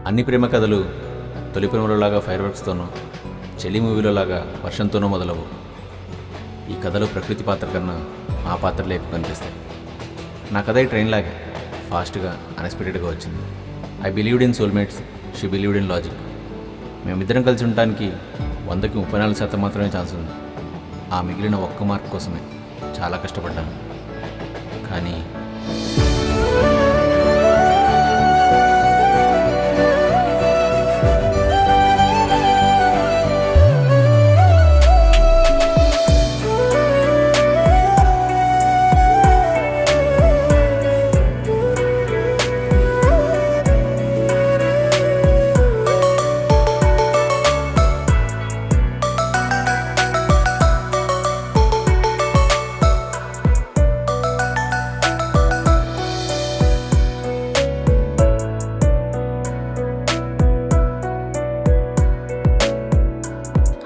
అన్ని ప్రేమ కథలు తొలి ప్రేమలోలాగా ఫైర్ వర్క్స్తోనూ, చెల్లి మూవీలోలాగా వర్షంతోనూ మొదలవు. ఈ కథలో ప్రకృతి పాత్ర కన్నా ఆ పాత్రలే ఎక్కువ కనిపిస్తాయి. నా కథ ఈ ట్రైన్ లాగే ఫాస్ట్గా అన్ఎక్స్పెక్టెడ్గా వచ్చింది. I believed in soulmates, she believed in logic. మేమిద్దరం కలిసి ఉండటానికి 100కి 34% మాత్రమే ఛాన్స్ ఉంది. ఆ మిగిలిన ఒక్క మార్క్ కోసమే చాలా కష్టపడ్డాను. కానీ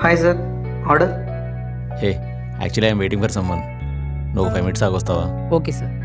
hi sir, order. Hey, actually I'm waiting for someone. నువ్వు 5 minutes ఆగొస్తావా? Okay sir.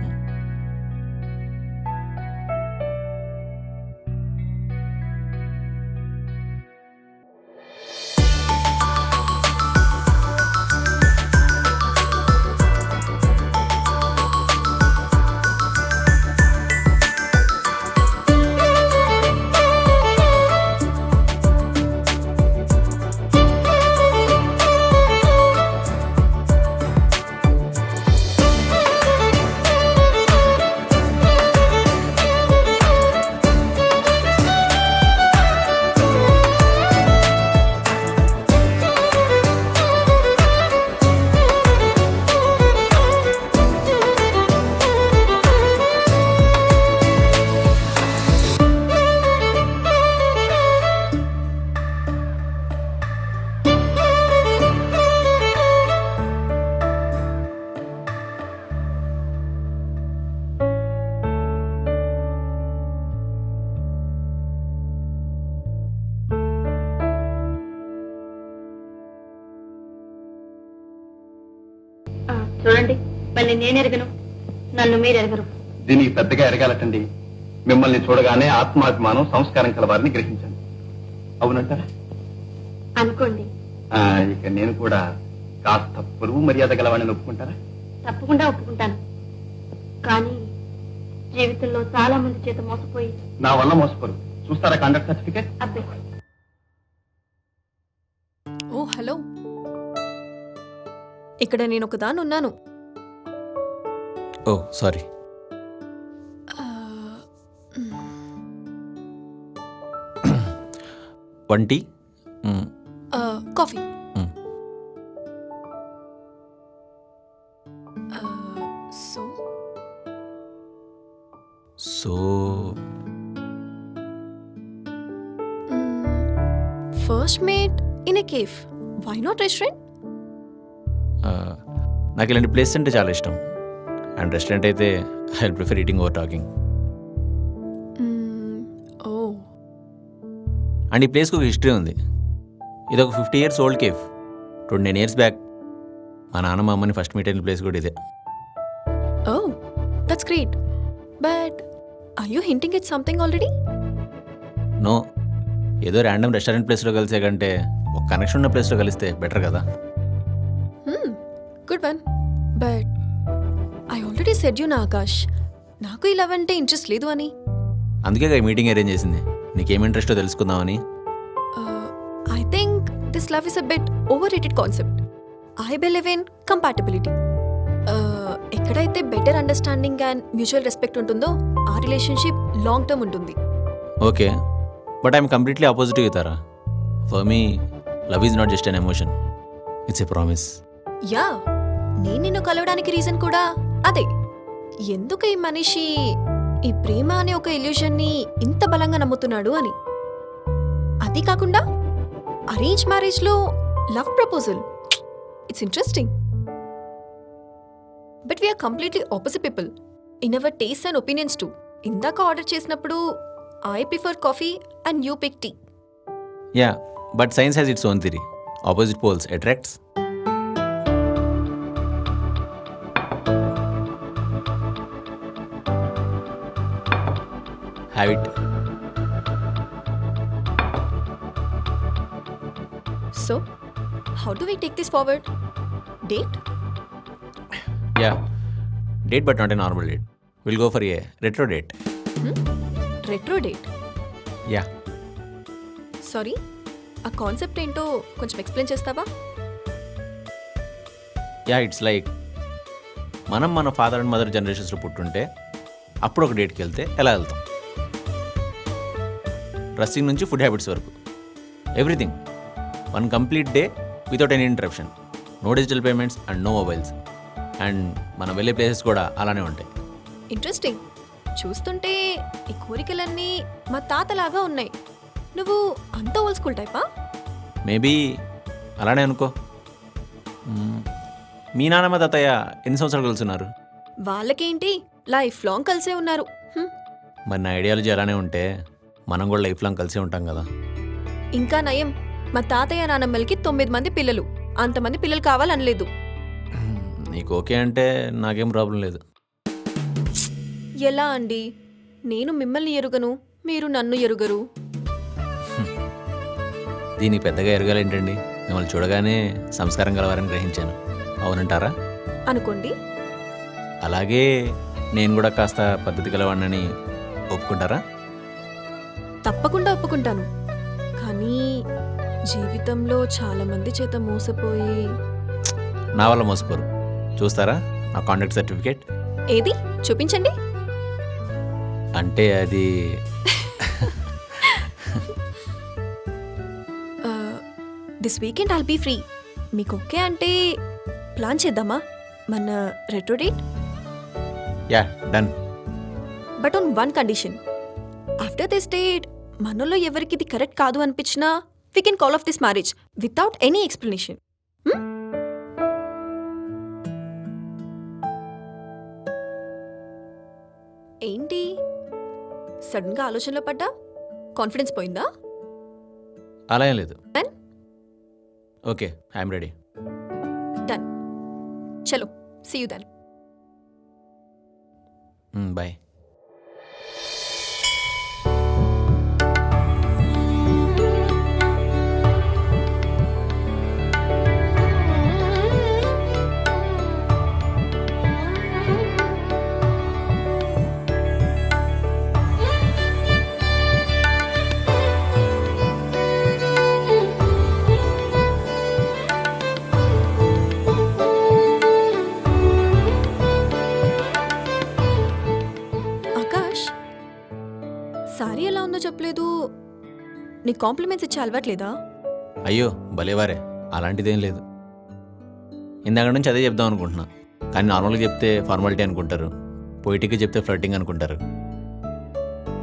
చూడండి, మళ్ళీ నేను ఎరగను, నన్ను మీరు ఎరగరు. దీనికి పెద్దగా ఎరగాలటండి. మిమ్మల్ని చూడగానే ఆత్మాభిమానం, సంస్కారం కల వారిని గ్రహించండి. అవునంటారా? అనుకోండి. ఇక నేను కూడా కాస్త పొరుగు మర్యాద గలవాడిని ఒప్పుకుంటారా? తప్పకుండా ఒప్పుకుంటాను. కానీ జీవితంలో చాలా మంది చేత మోసపోయి నా వల్ల మోసపోరు. చూస్తారా కాండక్ట్ సర్టిఫికేట్? అబ్బే, ఓ హలో, ఇక్కడ నేను ఒకదాన్ని ఉన్నాను. Oh sorry. వంటి coffee. So so first meet in a cafe, why not restaurant? నాకు ఇలాంటి ప్లేస్ అంటే చాలా ఇష్టం. అండ్ రెస్టారెంట్ అయితే I prefer eating over talking. Oh, and ఈ ప్లేస్కి ఒక హిస్టరీ ఉంది. ఇది ఒక 50 years old cafe. 29 years back మా నాన్న మా అమ్మని ఫస్ట్ మీట్ అయిన ప్లేస్ కూడా ఇదే. Oh that's great. But are you hinting it something already? No, ఏదో ర్యాండమ్ రెస్టారెంట్ ప్లేస్లో కలిసే కంటే ఒక కనెక్షన్ ఉన్న ప్లేస్లో కలిస్తే బెటర్ కదా. Good one. But I already said you నా ఆకాష్, నాకు ఈ లవ్ అంటే ఇంట్రెస్ట్ లేదు అని. అందుకే ఈ మీటింగ్ అరేంజ్ చేసింది, నీకేం ఇంట్రెస్టో తెలుసుకుందామని. I think this love is a bit overrated concept. I believe in compatibility. ఎక్కడైతే better understanding and mutual respect ఉంటుందో ఆ రిలేషన్షిప్ లాంగ్ టర్మ్ ఉంటుంది. Okay, but I'm completely opposite అవుతారా. For me love is not just an emotion, it's a promise. Yeah, నేను నిన్ను కలవడానికి reason కూడా అదే. ఎందుకు ఈ మనిషి ఈ ప్రేమ అనే ఒక ఇల్యూషన్ ని ఇంత బలంగా నమ్ముతున్నాడు అని. అది కాకుండా అరేంజ్ మ్యారేజ్ లో love proposal, it's interesting. But we're completely opposite people in our taste and opinions too. ఇందాక ఆర్డర్ చేసినప్పుడు I prefer coffee and you pick tea. Yeah, but science has its own theory. Opposite poles attracts. Have it. So how do we take this forward? Date? Yeah, date but not a normal date. Will go for a retro date. Retro date? Yeah, sorry, ఆ concept ఏంటో కొంచెం explain చేస్తావా? Yeah it's like మనం మన father and mother జనరేషన్స్లో పుట్టుంటే అప్పుడు ఒక డేట్కి వెళ్తే ఎలా వెళ్తాం. డ్రెస్సింగ్ నుంచి ఫుడ్ హ్యాబిట్స్ వరకు everything. One complete day without any interruption. No digital payments and no mobiles. And మనం వెళ్ళే ప్లేసెస్ కూడా అలానే ఉంటాయి. ఇంట్రెస్టింగ్. చూస్తుంటే ఈ కోరికలన్నీ మా తాతలాగా ఉన్నాయి. నువ్వు అంత ఓల్డ్ స్కూల్ టైపా? మేబీ అలానే అనుకో. మీ నాన్నమ్మ తాతయ్య ఎన్ని సంవత్సరాలు కలుసున్నారు? వాళ్ళకేంటి, లైఫ్ లాంగ్ కలిసే ఉన్నారు. మరి నా ఐడియాలజీ అలానే ఉంటే మనం కూడా లైఫ్ లాంగ్ కలిసే ఉంటాం కదా. ఇంకా నయం, మా తాతయ్య నానమ్మలకి 9 మంది పిల్లలు. అంతమంది పిల్లలు కావాలనలేదు. నీకు ఓకే అంటే నాకేం ప్రాబ్లం లేదు. ఎలా అండి? నేను మిమ్మల్ని ఎరుగను, మీరు నన్ను ఎరుగరు. దీనికి పెద్దగా ఎరగాలేంటండి? మిమ్మల్ని చూడగానే సంస్కారం గలవారని గ్రహించాను. అవునంటారా? అనుకోండి. అలాగే నేను కూడా కాస్త పద్ధతి గలవాడినని ఒప్పుకుంటారా? తప్పకుండా ఒప్పుకుంటాను. కానీ జీవితంలో చాలా మంది చేత మోసపోయి. నా వల్ల మోసపోరు. చూస్తారా నా కాంటాక్ట్ సర్టిఫికేట్? ఏది చూపించండి. అంటే అది this weekend I'll be free. మీకు ఓకే అంటే ప్లాన్ చేద్దామా మన retro date? Yeah, done. But on one condition. After this date మనలో ఎవరికి ఇది కరెక్ట్ కాదు అనిపించినా we can call off this marriage without any explanation. ఏంటి సడన్గా ఆలోచనలో పడ్డా? కాన్ఫిడెన్స్ పోయిందా? అలా ఏం లేదు. Then? Okay, I'm ready. Done. చలో, see you then. Bye. Akash, sorry ఎలా ఉందో చెప్పలేదు. నీ కాంప్లిమెంట్స్ ఇచ్చే అలవాట్లేదా? అయ్యో భలేవారే, అలాంటిదేం లేదు. ఇందాక నుంచి అదే చెప్దాం అనుకుంటున్నా. కానీ నార్మల్గా చెప్తే ఫార్మాలిటీ అనుకుంటారు, పొయిటిక్గా చెప్తే ఫ్లర్టింగ్ అనుకుంటారు.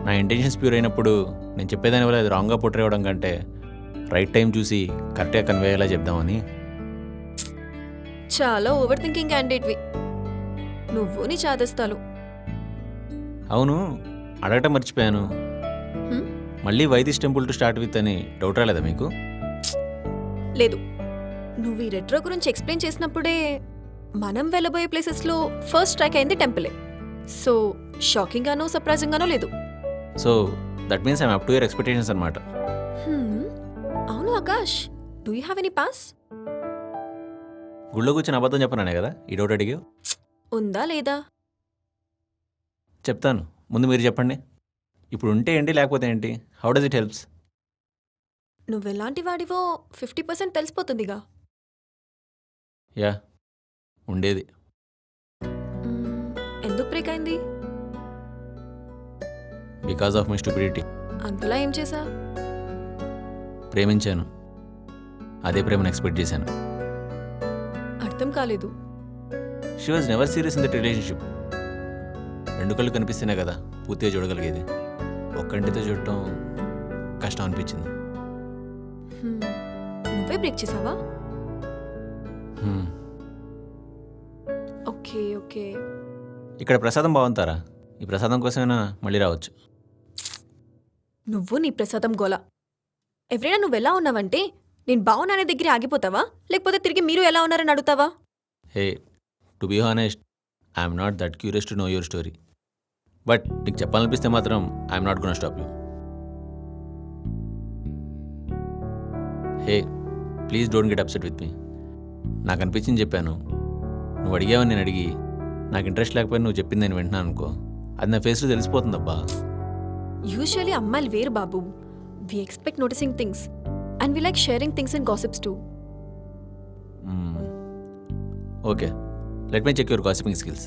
నా ఇంటెన్షన్స్ ప్యూర్ అయినప్పుడు నేను చెప్పేదాని వల్ల అది రాంగ్గా పోట్రే అవ్వడం కంటే రైట్ టైం చూసి కరెక్ట్గా కన్వే అయ్యేలా చెప్దామని. చాలా ఓవర్ థింకింగ్ క్యాండిడేట్వి నువ్వు, నీ చాదస్తాలు. అవును, అడగటం మర్చిపోయాను. హ్మ్? మళ్ళీ why this temple to start with అని డౌట్ రాలేదా మీకు? లేదు, నువ్వు ఈ రెట్రో గురించి ఎక్స్ప్లెయిన్ చేసినప్పుడే మనం వెళ్ళబోయే ప్లేసెస్లో ఫస్ట్ స్ట్రైక్ అయింది టెంపులే. సో షాకింగ్ గానో సర్ప్రైజింగ్ గానో లేదు. So that means I'm up to your expectations అనమాట. అవును Akash, do you have any pass? గుళ్ళో కూర్చొని అబద్ధం చెప్పనానే కదా ఈ డౌట్ అడిగావు. ఉందా లేదా? చెప్తాను, ముందు మీరు చెప్పండి. ఇప్పుడు ఉంటే ఏంటి, లేకపోతే ఏంటి? How does it helps? నువ్వెలాంటి వాడివో 50% తెలిసిపోతుందిగా. యా, ఉండేది. ఎందుకు బ్రేక్ అయింది? Because of my stupidity. అంతలా ఏం చేసా? ప్రేమించాను, అదే ప్రేమను ఎక్స్పెక్ట్ చేశాను. అర్థం కాలేదు. She was never serious in that relationship. రెండు కళ్ళు కనిపిస్తేనే కదా పూర్తిగా చూడగలిగేది. ఒక్కంటితో చూడటం కష్టం అనిపించింది. నువ్వే బ్రేక్ చేసావా? హ్మ్. Okay okay. ఇక్కడ ప్రసాదం బాగుంటారా? ఈ ప్రసాదం కోసమైనా మళ్ళీ రావచ్చు. నువ్వు నీ ప్రసాదం గోల. ఎవరైనా నువ్వెలా ఉన్నావంటే నేను బాగున్నానే దగ్గర ఆగిపోతావా, లేకపోతే తిరిగి మీరు ఎలా ఉన్నారని అడుగుతావా? Hey, to be honest, I'm not that curious to know your story. But నీకు చెప్పాలనిపిస్తే మాత్రం I'm not gonna stop you. Hey, please don't get upset with me. నాకు అనిపించింది చెప్పాను. నువ్వు అడిగావని నేను అడిగి నాకు ఇంట్రెస్ట్ లేకపోయినా నువ్వు చెప్పింది నేను వింటున్నాను అనుకో, అది నా ఫేస్లో తెలిసిపోతుందబ్బా. యూజువల్లీ అమ్మాయిలు వేరు బాబు. We expect noticing things and we like sharing things and gossips too. Okay, let me check your gossiping skills.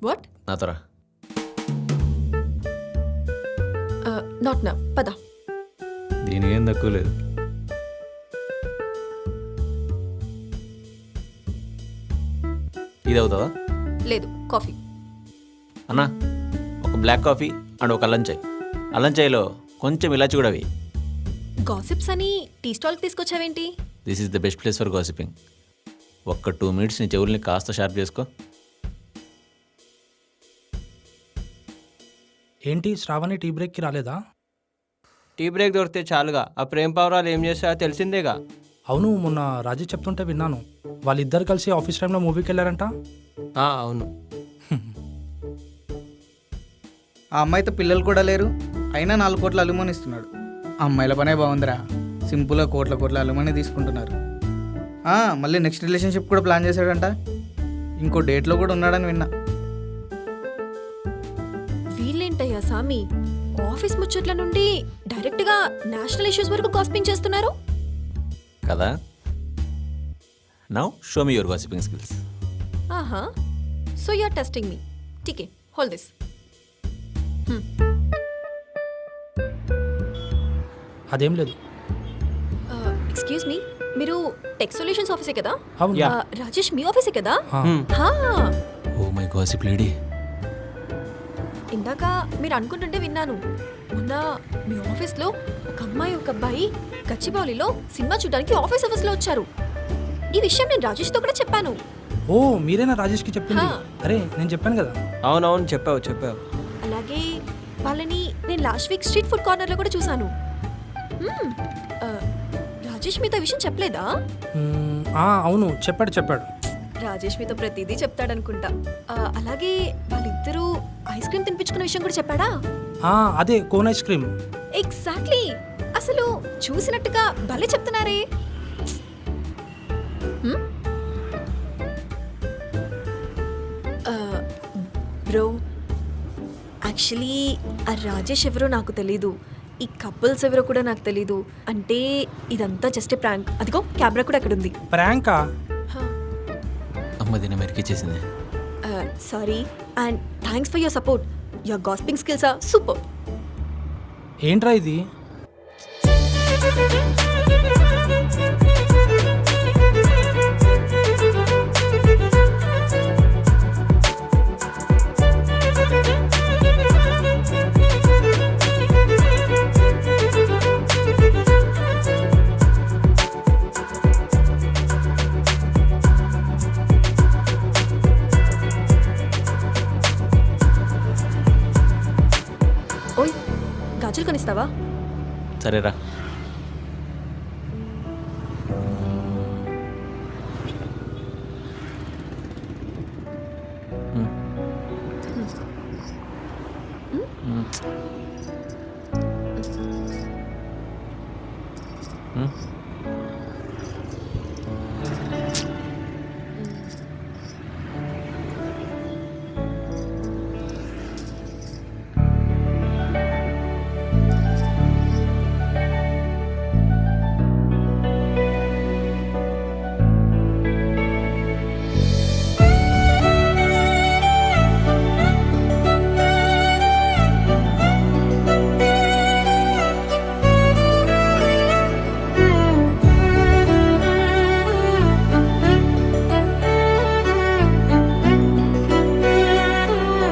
What? నాతో రా. నాట్ నా పద. దీనికి ఏం తక్కువ లేదు. ఇది అవుతుందా? లేదు, కాఫీ. అన్నా, ఒక బ్లాక్ కాఫీ అండ్ ఒక అల్లం చాయ్. అల్లం చాయ్లో కొంచెం ఇలాచి కూడా వేయి. గాసిప్స్ అని టీ స్టాల్కి తీసుకొచ్చావేంటి? This is the best place for gossiping. ఒక్క 2 minutes నీ చెవుల్ని కాస్త షార్ప్ చేసుకో. ఏంటి శ్రావణి టీ బ్రేక్కి రాలేదా? టీ బ్రేక్ దొరికితే చాలుగా, ఆ ప్రేమ పౌరాలు ఏం చేస్తారో తెలిసిందేగా. అవును, మొన్న రాజీ చెప్తుంటే విన్నాను. వాళ్ళిద్దరు కలిసి ఆఫీస్ టైంలో మూవీకి వెళ్ళారంట. అవును. ఆ అమ్మాయితో పిల్లలు కూడా లేరు, అయినా 4 కోట్ల అలుమని ఇస్తున్నాడు. అమ్మాయిల పనే బాగుందిరా, సింపుల్గా కోట్ల అలుమని తీసుకుంటున్నారు. మళ్ళీ నెక్స్ట్ రిలేషన్షిప్ కూడా ప్లాన్ చేశాడంట. ఇంకో డేట్లో కూడా ఉన్నాడని విన్నా. వీళ్ళేంటయ్యా సామి, ఆఫీస్ ముచ్చట్ల నుండి డైరెక్ట్గా నేషనల్ ఇష్యూస్ వరకు గాసిపింగ్ చేస్తున్నారు కదా. Now show me your gossiping skills. ఆహా, so you are testing me. టీకే, హోల్డ్ దిస్. అదేం లేదు. ఎక్స్క్యూజ్ మీ, మీరు టెక్ సొల్యూషన్స్ ఆఫీసే కదా? అవును. రాజేష్ మీ ఆఫీసే కదా? ఆ, హా, ఓ మై గాసిప్ లేడీ. ఇందాక మీరు అనుకుంటుంటే విన్నాను. మొన్న మీ ఆఫీస్లో ఒక అమ్మాయి ఒక అబ్బాయి గచ్చిబౌలిలో సినిమా చూడడానికి ఆఫీస్ అవర్స్లో వచ్చారు. ఈ విషయం నేను రాజేష్తో కూడా చెప్పాను. ఓ మీరేనా రాజేష్కి చెప్పింది? హా. అరే నేను చెప్పాను కదా. అవునవును, చెప్పావు. అలాగే వాళ్ళని నేను లాస్ట్ వీక్ స్ట్రీట్ ఫుడ్ కార్నర్లో కూడా చూశాను. రాజేష్ మీతో విషయం చెప్పలేదా? అవును చెప్పాడు. రాజేష్ మీతో ప్రతిదీ చెప్తాడనుకుంటా. అలాగే వాళ్ళిద్దరూ ఐస్ క్రీమ్ తినిపించుకున్న విషయం కూడా చెప్పాడా? అదే కోన్ ఐస్ క్రీమ్. ఎగ్జాక్ట్లీ. అసలు చూసినట్టుగా భలే చెప్తున్నారే. బ్రో, యాక్చువల్లీ ఆ రాజేష్ ఎవరో నాకు తెలీదు, ఈ కపుల్స్ ఎవరో కూడా నాకు తెలీదు. అంటే ఇదంతా జస్ట్ ప్రాంక్. అదిగో కెమెరా కూడా అక్కడ ఉంది. ప్రాంకా? అమ్మ దీన్ని మెరికి చేసింది. Sorry and thanks for your support. Your gossiping skills are super. ఏంట్రా ఇది? ఓయ్, గాజులు కొనిస్తావా? సరేరా.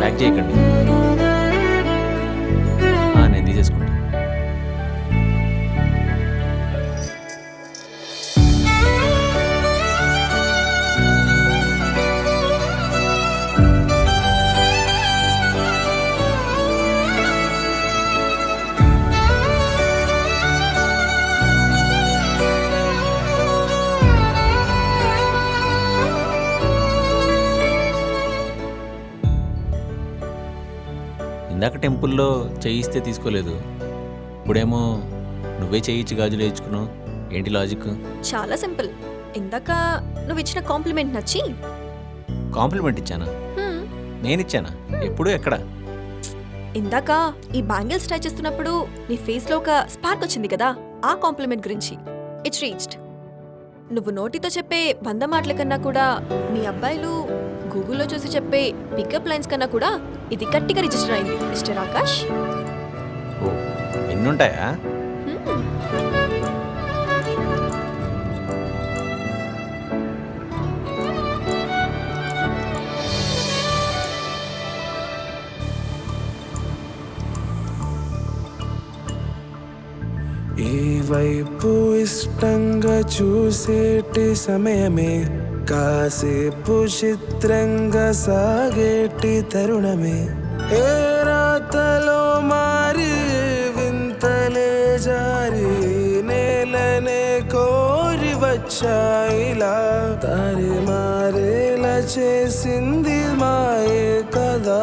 ప్యాక్ చేయకండి. నేను తీసేసుకుంటా. ఇందాక టెంపుల్లో చేయిస్తే తీసుకోలేదు, ఇప్పుడేమో నువ్వే చేయించి గాజులు వేయించుకున్నావు. ఏంటి లాజిక్? చాలా సింపుల్. ఇందాక నువ్వు ఇచ్చిన కాంప్లిమెంట్ నచ్చి కాంప్లిమెంట్ ఇచ్చానా? హ్మ్, నేనిచ్చానా? ఎప్పుడు ఎక్కడ? ఇందాక ఈ బ్యాంగిల్స్ ట్రై చేస్తున్నప్పుడు నీ ఫేస్ లో ఒక స్పార్క్ వచ్చింది కదా, ఆ కాంప్లిమెంట్ గురించి. It's reached. నువ్వు నోటితో చెప్పే 100 మాటల కన్నా కూడా మీ అబ్బాయిలు గూగుల్లో చూసి చెప్పే పికప్ లైన్స్ కన్నా కూడా ఇది గట్టిగా రిజిస్టర్ అయింది మిస్టర్ ఆకాష్. ఓ, ఎన్నుంటాయా? హ్మ్. ఈ వైపు ఇష్టంగా చూసేటి సమయమే కాసేపు చిత్రంగా సాగేటి తరుణమే ఏ రాతలో మారి వింతలే జారి నేలనే కోరి వచ్చాయిలా తారి మారేలా చేసింది మాయే కదా.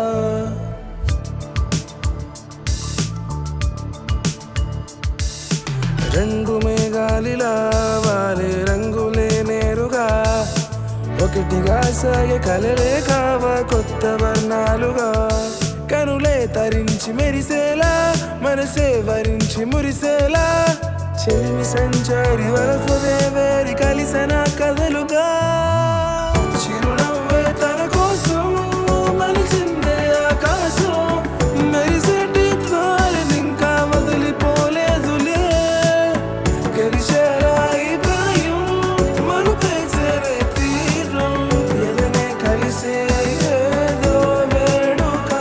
రెండు మేఘాలిలా వారే రంగులే నేరుగా ఒకటిగా సాగే కలలే కావా కొత్త వర్ణాలుగా కనులే తరించి మెరిసేలా మనసే వరించి మురిసేలా చెలిమి సంచారి వలపు వేరి కలిసిన కథలుగా చిరునవ్వే తన కోసం మలిచిందే ఆకాశం మెరిసేటి తారని ఇంకా వదిలిపోలేదులే గరిచేరా ఈ ప్రాయం మనుపై చేరే తీరం ఎదనే కలిసే ఏదో వేడుక.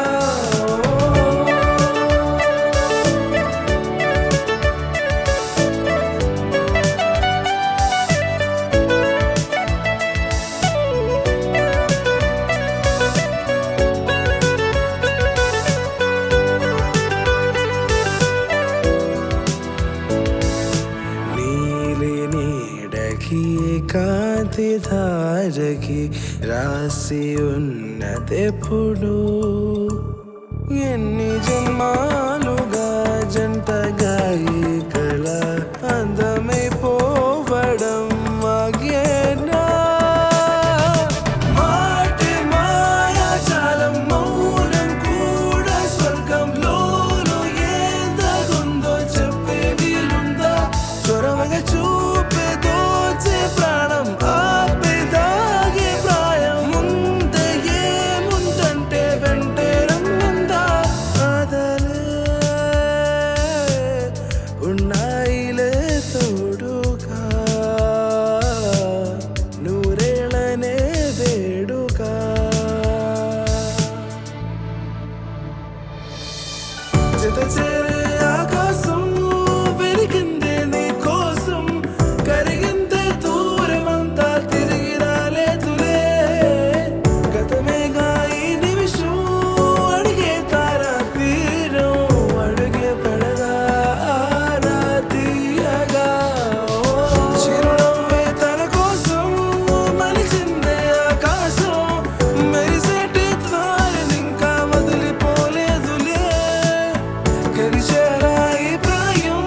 నీలి నీడకి కాంతి ధారకి రాసి ఉన్నదెప్పుడు ఎన్ని జన్మాలుగా జంటగా ఈ కళ అందమైపోవడం ఆగేనా మాటే మాయాజాలం మౌనం కూడా స్వర్గంలోనూ ఏదగుందో చెప్పే వీలుందా చొరవగా చూపే దోచే ప్రాణం ఆపే దాగే ప్రాయం ముందే ఏముందంటే వెంటే రమ్మందా ఆదలే ఉన్నాయిలే తోడుగా నూరేళ్ళనే వేడుగా. జత చేరే ఆకాశం వెలిగిందే నీ కోసం కరిగిందే దూరమంతా తిరిగి రాలేదులే గతమేగా ఈ నిమిషం అడిగే తారా తీరం అడుగే పడదా ఆరా తీయగా చిరునవ్వే తన కోసం మలిచిందే ఆకాశం మెరిసేటి తారని ఇంకా వదిలిపోలేదులే గరిచేరా ఈ ప్రాయం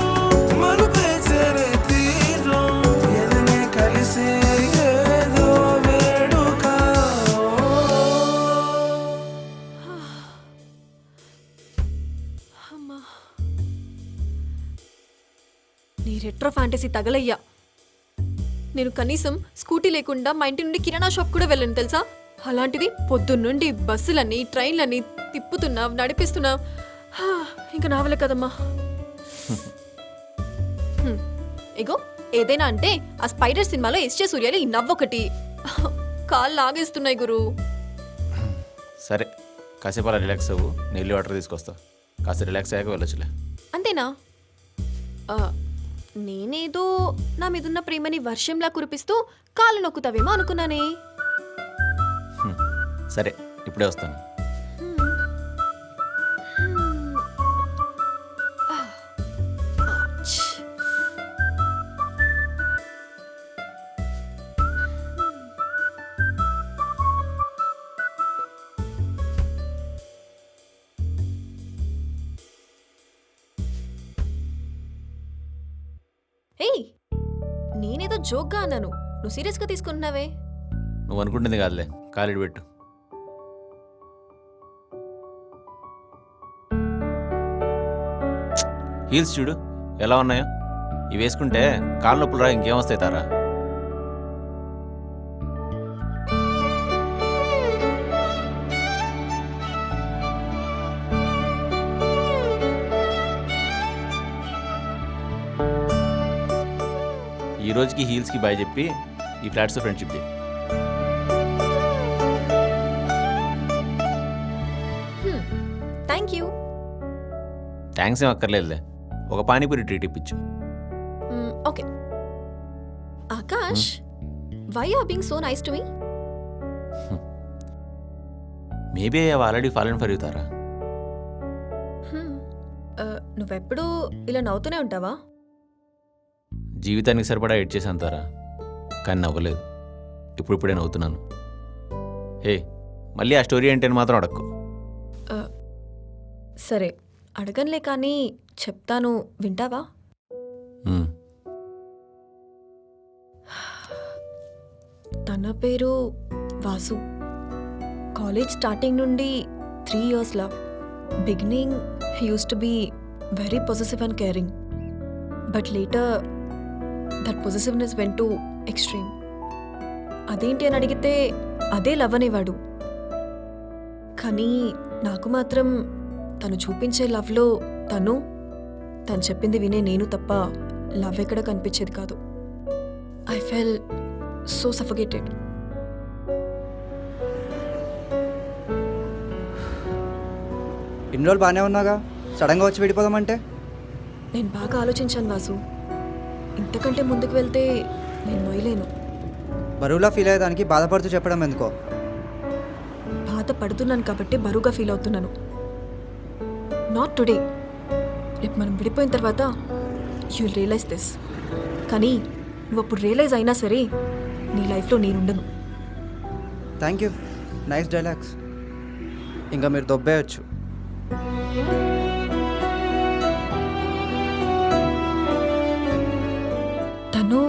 మనుపై చేరే తీరం ఎదనే కలిసే ఏదో వేడుక. అమ్మా, నీ రెట్రో ఫ్యాంటసీ తగలయ్యా. నేను కనీసం స్కూటీ లేకుండా మా ఇంటి నుండి కిరాణా షాప్ కూడా వెళ్ళను తెలుసా. అలాంటిది పొద్దున్నుండి బస్సులని ట్రైన్లని తిప్పుతున్నావు నడిపిస్తున్నావు. ఇంకా నా వల్ల కదమ్మా. హ్మ్, ఇగో ఏదైనా అంటే ఆ స్పైడర్ సినిమాలో ఎస్జే సూర్యాలు ఈ నవ్వొకటి కాళ్ళు లాగేస్తున్నాయి గురు. సరే, కాసేపు అలా రిలాక్స్ అవ్వు. నీళ్ళు వాటర్ తీసుకొస్తా. కాస్త రిలాక్స్ అయ్యాక వెళ్ళొచ్చులే. అంతేనా? ఆ, నేనేదో నా మీదున్న ప్రేమని వర్షంలా కురిపిస్తూ కాళ్ళు నొక్కుతావేమో అనుకున్నానే. సరే, ఇప్పుడే వస్తాను. ఆచ్. ఏయ్, జోక్గా అన్నాను. నువ్వు సీరియస్గా తీసుకుంటున్నావే. నువ్వు అనుకుంటుంది కాదులే, కాలిడి పెట్టు. హీల్స్ చూడు ఎలా ఉన్నాయో. ఇవి వేసుకుంటే కాళ్ళ నొప్పులు రా, ఇంకేం వస్తాయి తారా. ఈ రోజుకి హీల్స్కి బాయ్ చెప్పి ఈ ఫ్లాట్స్ ఫ్రెండ్షిప్ చేయి. Thank you. థ్యాంక్స్ ఏం అక్కర్లేదులే, ఒక పానీపూరి ట్రీట్ ఇప్పించు. Okay. Akash, why are being so nice to me? Maybe I have already fallen for you Tara. నువ్వెప్పుడూ ఇలా నవ్వుతూనే ఉంటావా? జీవితానికి సరిపడా ఎడ్ చేశాను తారా, కానీ నవ్వలేదు. ఇప్పుడిప్పుడే నవ్వుతున్నాను. హే, మళ్ళీ ఆ స్టోరీ ఏంటని మాత్రం అడక్కు. సరే అడగనులే, కానీ చెప్తాను, వింటావా? తన పేరు వాసు. కాలేజ్ స్టార్టింగ్ నుండి 3 years love. Beginning he uses to be very possessive and caring, but later that possessiveness went to extreme. అదేంటి అని అడిగితే అదే లవ్ అనేవాడు. కానీ నాకు మాత్రం తను చూపించే లవ్లో తను చెప్పింది వినే నేను తప్ప లవ్ ఎక్కడ కనిపించేది కాదు. I fell so suffocated. ఇన్ని రోజులు బాగానే ఉన్నాగా, సడన్గా వచ్చి విడిపోదామంటే? నేను బాగా ఆలోచించాను వాసు. ఇంతకంటే ముందుకు వెళ్తే నేను మొయ్యలేను. బరువులా ఫీల్ అయ్యేదానికి బాధపడుతూ చెప్పడం ఎందుకో? బాధపడుతున్నాను కాబట్టి బరువుగా ఫీల్ అవుతున్నాను. Not today. రేపు మనం విడిపోయిన తర్వాత యూ రియలైజ్ దిస్. కానీ నువ్వు అప్పుడు రియలైజ్ అయినా సరే నీ లైఫ్లో నేనుండను. Thank you, nice dialogues. ఇంకా మీరు దొబ్బేయచ్చు. తను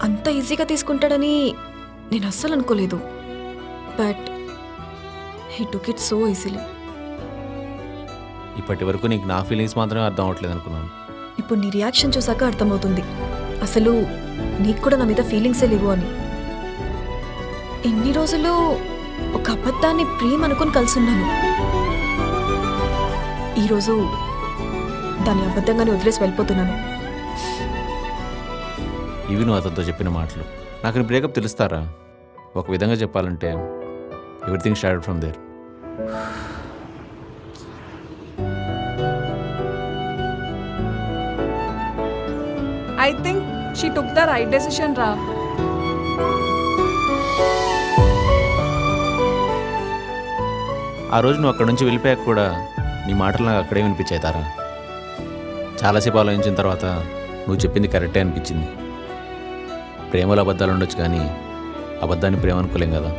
అంత ఈజీగా తీసుకుంటాడని నేను అస్సలు అనుకోలేదు. But he took it so easily. ఇప్పటి వరకు నీకు నా ఫీలింగ్స్ మాత్రమే అర్థం అవ్వట్లేదు అనుకున్నాను. ఇప్పుడు నీ రియాక్షన్ చూసాక అర్థమవుతుంది అసలు నీకు కూడా నా మీద ఫీలింగ్సే లేవు అని. ఎన్ని రోజులు ఒక అబద్ధాన్ని ప్రేమ అనుకుని కలుసున్నాను. ఈరోజు దాన్ని అబద్ధంగానే వదిలేసి వెళ్ళిపోతున్నాను. ఇవి నువ్వు అతనితో చెప్పిన మాటలు. నాకు నీ బ్రేకప్ తెలుస్తారా? ఒక విధంగా చెప్పాలంటే everything started from there. I think she took the right decision, Ra. ఆ రోజు నువ్వు అక్కడి నుంచి వెళ్ళిపోయాక కూడా నీ మాటలు నాకు అక్కడే వినిపించాయి తారా. చాలాసేపు ఆలోచించిన తర్వాత నువ్వు చెప్పింది కరెక్టే అనిపించింది. ప్రేమలో అబద్ధాలు ఉండొచ్చు, కానీ అబద్ధాన్ని ప్రేమ అనుకోలేం కదా.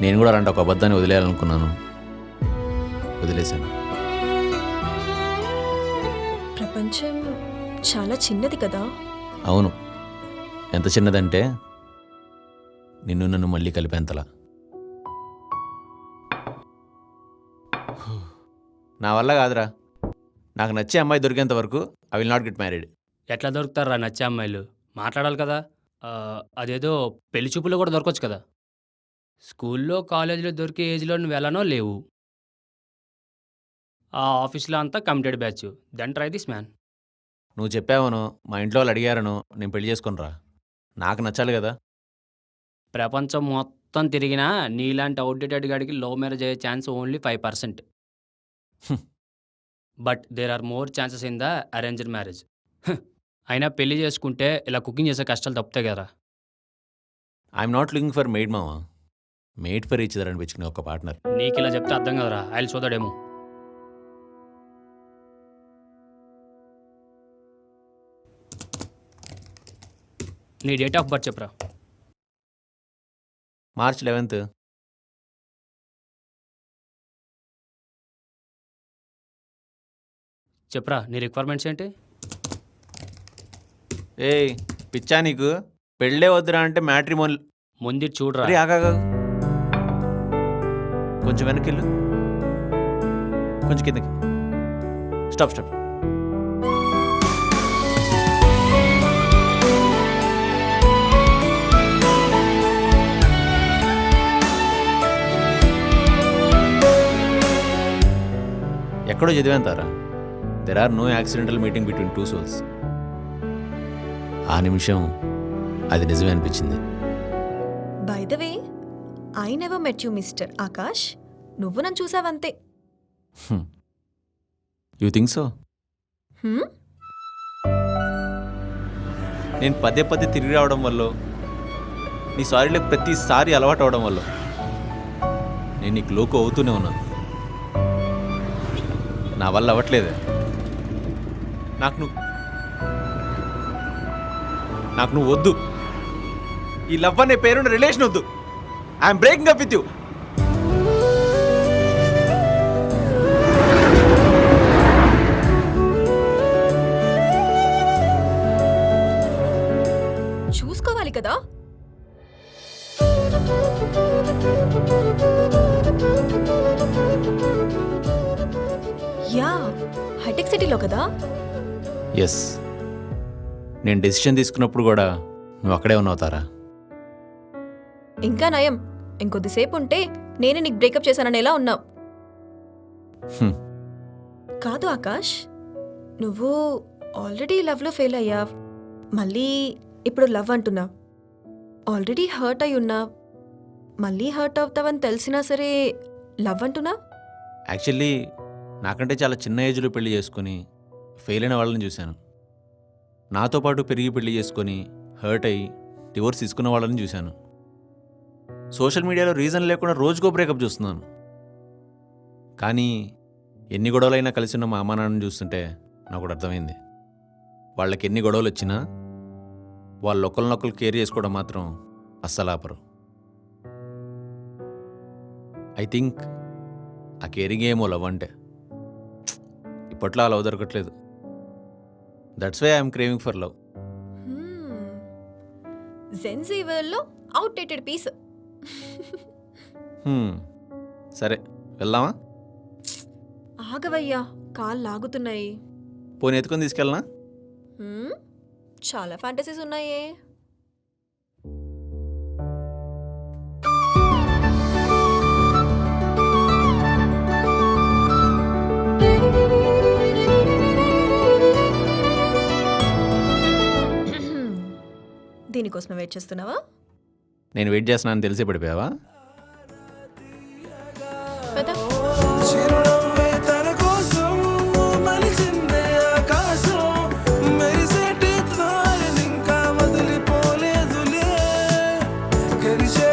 నేను కూడా అలాంటి ఒక అబద్ధాన్ని వదిలేయాలనుకున్నాను, వదిలేశాను. ప్రపంచం చాలా చిన్నది కదా. అవును, ఎంత చిన్నదంటే నిన్ను నన్ను మళ్ళీ కలిపేంతలా. నా వల్ల కాదురా. నాకు నచ్చే అమ్మాయి దొరికేంత వరకు I will not get married. ఎట్లా దొరుకుతారా నచ్చే అమ్మాయిలు? మాట్లాడాలి కదా. అదేదో పెళ్లి చూపులో కూడా దొరకవచ్చు కదా. స్కూల్లో కాలేజీలో దొరికే ఏజ్లో నువ్వు ఎలానో లేవు. ఆ ఆఫీస్లో అంతా committed batch. Then try this man. నువ్వు చెప్పావను, మా ఇంట్లో వాళ్ళు అడిగారను, నేను పెళ్లి చేసుకునిరా. నాకు నచ్చాలి కదా. ప్రపంచం మొత్తం తిరిగినా నీలాంటి అవుట్డేటెడ్ గాడికి లవ్ మ్యారేజ్ అయ్యే chance only 5%. But there are more chances in the arranged marriage. అయినా పెళ్లి చేసుకుంటే ఇలా కుకింగ్ చేసే కష్టాలు తప్పుతాయి కదా. I'm not looking for maid మావా, మేడ్ ఫర్ ఈచ్ అదర్ అనిపించుకునే ఒక పార్ట్నర్. నీకు ఇలా చెప్తే అర్థం కదరా. ఆయన చూదాడేమో. నీ డేట్ ఆఫ్ బర్త్ చెప్పరా. March 11th. చెప్పరా నీ రిక్వైర్మెంట్స్ ఏంటి? ఏయ్, పిచ్చా నీకు పెళ్ళే వద్దురా అంటే మ్యాట్రిమోన్. ముందు చూడరా. అరే ఆగా కొంచెం వెనక్కి వెళ్ళు, కొంచెం కిందకి. Stop stop. ఎక్కడో చదివేంతారా, there are no accidental meeting between two souls. ఆ నిమిషం అది నిజమే అనిపించింది. By the way, I never met you mister Akash. నువ్వు నన్ను చూసావంతే. You think so? హ్మ్? నేను పదే పదే తిరిగి రావడం వల్ల, నీ సారీలకు ప్రతిసారి అలవాటు అవడం వల్ల నేను నీకు లోకు అవుతూనే ఉన్నాను. నా వల్ల అవ్వట్లేదే. నాకు నువ్వు వద్దు. ఈ లవ్ అనే పేరున్న రిలేషన్ వద్దు. I'm breaking up with you. చూసుకోవాలి కదా. యా, హైటెక్ సిటీలో కదా. ఎస్, నేను డెసిషన్ తీసుకున్నప్పుడు కూడా నువ్వు అక్కడే ఉన్నావు తారా. ఇంకా నయం, ఇంకొద్దిసేపు ఉంటే నేనే నీకు బ్రేకప్ చేశానని ఎలా ఉన్నావు. హ్మ్. కాదు ఆకాష్, నువ్వు ఆల్రెడీ లవ్లో ఫెయిల్ అయ్యావు, మళ్ళీ ఇప్పుడు లవ్ అంటున్నావు. ఆల్రెడీ హర్ట్ అయి ఉన్నావు, మళ్ళీ హర్ట్ అవుతావని తెలిసినా సరే లవ్ అంటున్నావు. యాక్చువల్లీ నాకంటే చాలా చిన్న ఏజ్లో పెళ్లి చేసుకొని ఫెయిల్ అయిన వాళ్ళని చూశాను. నాతో పాటు పెరిగి పెళ్లి చేసుకొని హర్ట్ అయ్యి డివోర్స్ తీసుకున్న వాళ్ళని చూశాను. సోషల్ మీడియాలో రీజన్ లేకుండా రోజుకో బ్రేకప్ చూస్తున్నాను. కానీ ఎన్ని గొడవలైనా కలిసి ఉన్న మా అమ్మ నాన్నని చూస్తుంటే నాకు కూడా అర్థమైంది, వాళ్ళకి ఎన్ని గొడవలు వచ్చినా వాళ్ళు ఒకరినొకరు కేర్ చేసుకోవడం మాత్రం అస్సలు ఆపరు. ఐ థింక్ ఆ కేరింగ్ ఏమో లవ్ అంటే. ఇప్పట్లో ఆ లవ్ దొరకట్లేదు. That's why I'm craving for love. Gen Z వరల్డ్లో అవుట్డేటెడ్ పీస్. సరే వెళ్దామా? ఆగవయ్యా, కాళ్ళు లాగుతున్నాయి. పోనీ ఎత్తుకొని తీసుకెళ్ళనా? చాలా ఫ్యాంటసీస్ ఉన్నాయే. దీనికోసం వెయిట్ చేస్తున్నావా? నేను వెయిట్ చేస్తున్నానని తెలిసి పడిపోయావా? చిరునవ్వే తన కోసం మలిచిందే ఆకాశం, మెరిసేటి తారనింకా వదిలిపోలేదులే, గెలిచే